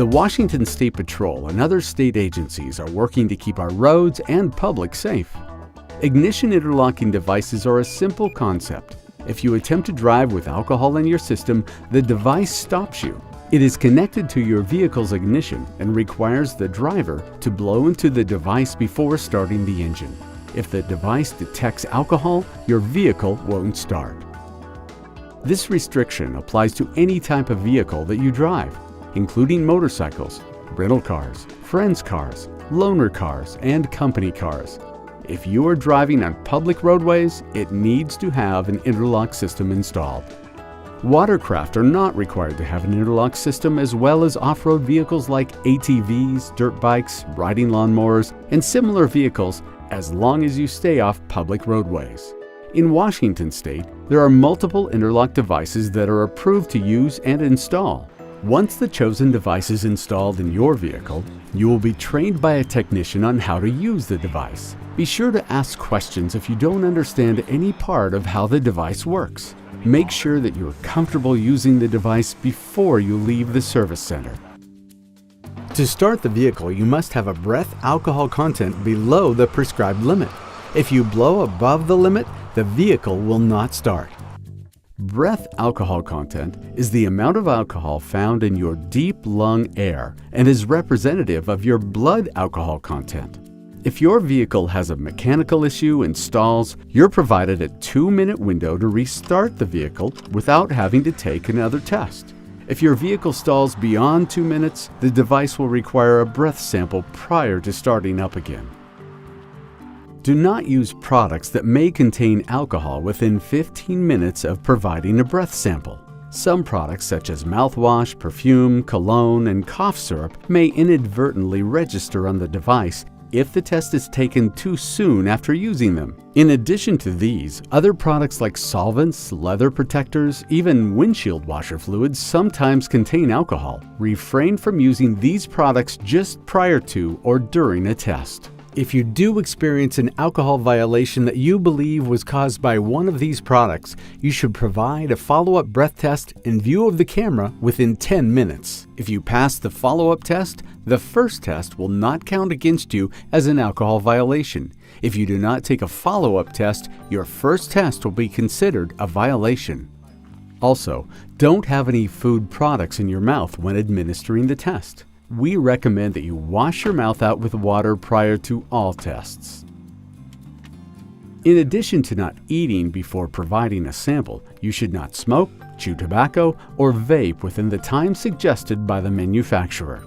The Washington State Patrol and other state agencies are working to keep our roads and public safe. Ignition interlocking devices are a simple concept. If you attempt to drive with alcohol in your system, the device stops you. It is connected to your vehicle's ignition and requires the driver to blow into the device before starting the engine. If the device detects alcohol, your vehicle won't start. This restriction applies to any type of vehicle that you drive, including motorcycles, rental cars, friends' cars, loaner cars, and company cars. If you are driving on public roadways, it needs to have an interlock system installed. Watercraft are not required to have an interlock system, as well as off-road vehicles like ATVs, dirt bikes, riding lawnmowers, and similar vehicles, as long as you stay off public roadways. In Washington State, there are multiple interlock devices that are approved to use and install. Once the chosen device is installed in your vehicle, you will be trained by a technician on how to use the device. Be sure to ask questions if you don't understand any part of how the device works. Make sure that you are comfortable using the device before you leave the service center. To start the vehicle, you must have a breath alcohol content below the prescribed limit. If you blow above the limit, the vehicle will not start. Breath alcohol content is the amount of alcohol found in your deep lung air and is representative of your blood alcohol content. If your vehicle has a mechanical issue and stalls, you're provided a 2-minute window to restart the vehicle without having to take another test. If your vehicle stalls beyond 2 minutes, the device will require a breath sample prior to starting up again. Do not use products that may contain alcohol within 15 minutes of providing a breath sample. Some products such as mouthwash, perfume, cologne, and cough syrup may inadvertently register on the device if the test is taken too soon after using them. In addition to these, other products like solvents, leather protectors, even windshield washer fluids sometimes contain alcohol. Refrain from using these products just prior to or during a test. If you do experience an alcohol violation that you believe was caused by one of these products, you should provide a follow-up breath test in view of the camera within 10 minutes. If you pass the follow-up test, the first test will not count against you as an alcohol violation. If you do not take a follow-up test, your first test will be considered a violation. Also, don't have any food products in your mouth when administering the test. We recommend that you wash your mouth out with water prior to all tests. In addition to not eating before providing a sample, you should not smoke, chew tobacco, or vape within the time suggested by the manufacturer.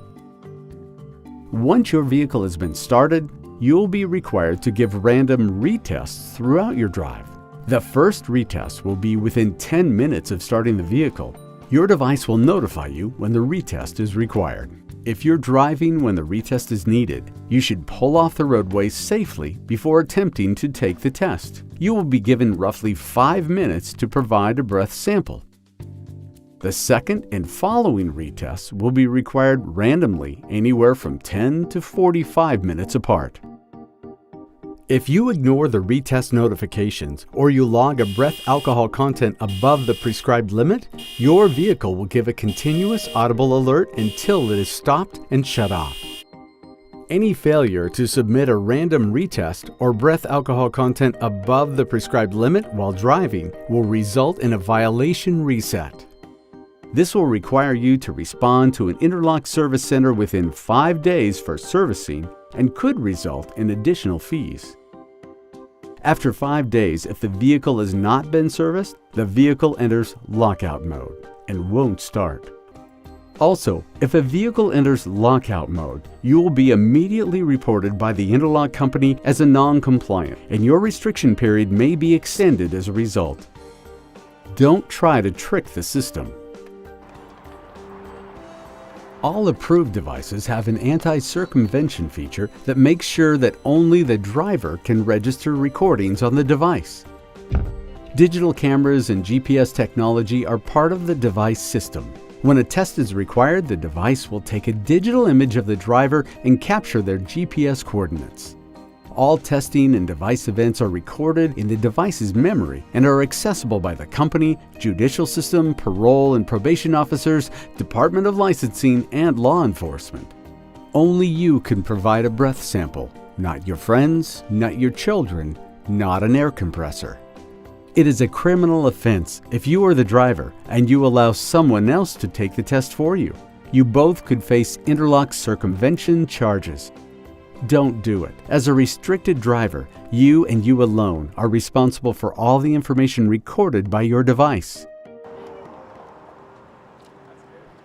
Once your vehicle has been started, you'll be required to give random retests throughout your drive. The first retest will be within 10 minutes of starting the vehicle. Your device will notify you when the retest is required. If you're driving when the retest is needed, you should pull off the roadway safely before attempting to take the test. You will be given roughly 5 minutes to provide a breath sample. The second and following retests will be required randomly, anywhere from 10 to 45 minutes apart. If you ignore the retest notifications or you log a breath alcohol content above the prescribed limit, your vehicle will give a continuous audible alert until it is stopped and shut off. Any failure to submit a random retest or breath alcohol content above the prescribed limit while driving will result in a violation reset. This will require you to respond to an Interlock service center within 5 days for servicing and could result in additional fees. After 5 days, if the vehicle has not been serviced, the vehicle enters lockout mode and won't start. Also, if a vehicle enters lockout mode, you will be immediately reported by the Interlock company as a non-compliant, and your restriction period may be extended as a result. Don't try to trick the system. All approved devices have an anti-circumvention feature that makes sure that only the driver can register recordings on the device. Digital cameras and GPS technology are part of the device system. When a test is required, the device will take a digital image of the driver and capture their GPS coordinates. All testing and device events are recorded in the device's memory and are accessible by the company, judicial system, parole and probation officers, Department of Licensing, and law enforcement. Only you can provide a breath sample, not your friends, not your children, not an air compressor. It is a criminal offense if you are the driver and you allow someone else to take the test for you. You both could face interlock circumvention charges. Don't do it. As a restricted driver, you and you alone are responsible for all the information recorded by your device.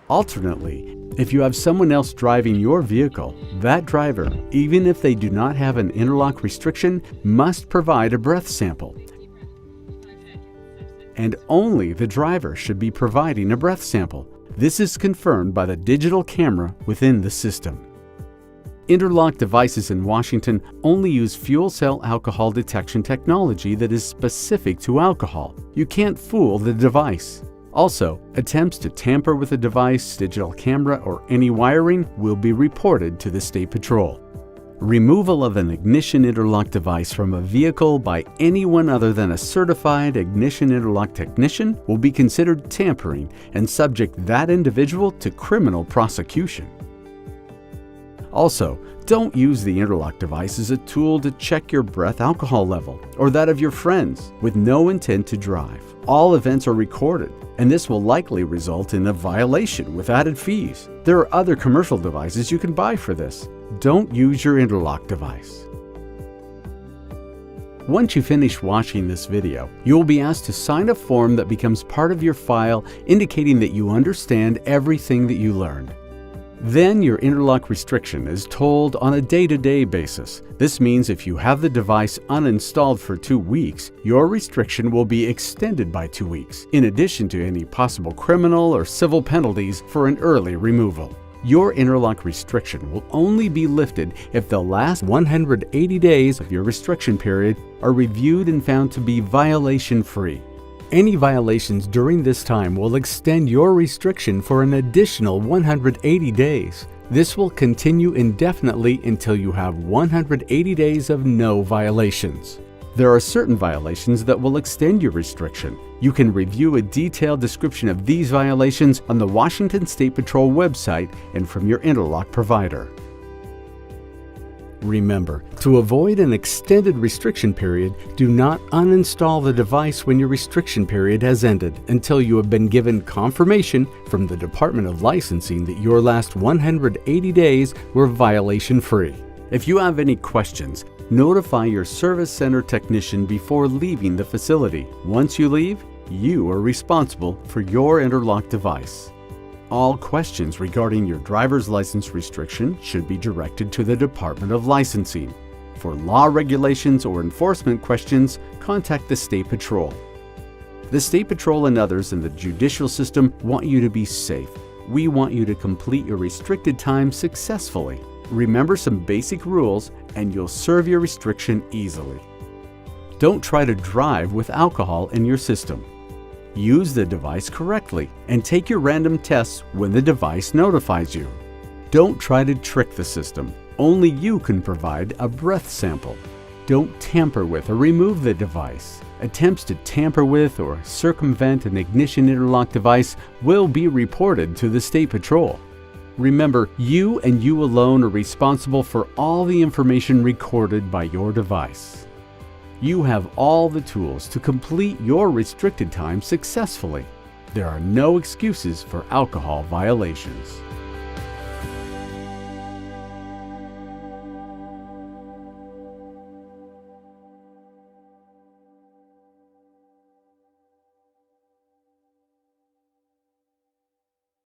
Alternately, if you have someone else driving your vehicle, that driver, even if they do not have an interlock restriction, must provide a breath sample. And only the driver should be providing a breath sample. This is confirmed by the digital camera within the system. Interlock devices in Washington only use fuel cell alcohol detection technology that is specific to alcohol. You can't fool the device. Also, attempts to tamper with the device, digital camera, or any wiring will be reported to the State Patrol. Removal of an ignition interlock device from a vehicle by anyone other than a certified ignition interlock technician will be considered tampering and subject that individual to criminal prosecution. Also, don't use the interlock device as a tool to check your breath alcohol level or that of your friends with no intent to drive. All events are recorded, and this will likely result in a violation with added fees. There are other commercial devices you can buy for this. Don't use your interlock device. Once you finish watching this video, you will be asked to sign a form that becomes part of your file indicating that you understand everything that you learned. Then your interlock restriction is told on a day-to-day basis. This means if you have the device uninstalled for 2 weeks, your restriction will be extended by 2 weeks, in addition to any possible criminal or civil penalties for an early removal. Your interlock restriction will only be lifted if the last 180 days of your restriction period are reviewed and found to be violation-free. Any violations during this time will extend your restriction for an additional 180 days. This will continue indefinitely until you have 180 days of no violations. There are certain violations that will extend your restriction. You can review a detailed description of these violations on the Washington State Patrol website and from your interlock provider. Remember, to avoid an extended restriction period, do not uninstall the device when your restriction period has ended until you have been given confirmation from the Department of Licensing that your last 180 days were violation-free. If you have any questions, notify your service center technician before leaving the facility. Once you leave, you are responsible for your interlock device. All questions regarding your driver's license restriction should be directed to the Department of Licensing. For law regulations or enforcement questions, contact the State Patrol. The State Patrol and others in the judicial system want you to be safe. We want you to complete your restricted time successfully. Remember some basic rules and you'll serve your restriction easily. Don't try to drive with alcohol in your system. Use the device correctly and take your random tests when the device notifies you. Don't try to trick the system. Only you can provide a breath sample. Don't tamper with or remove the device. Attempts to tamper with or circumvent an ignition interlock device will be reported to the State Patrol. Remember, you and you alone are responsible for all the information recorded by your device. You have all the tools to complete your restricted time successfully. There are no excuses for alcohol violations.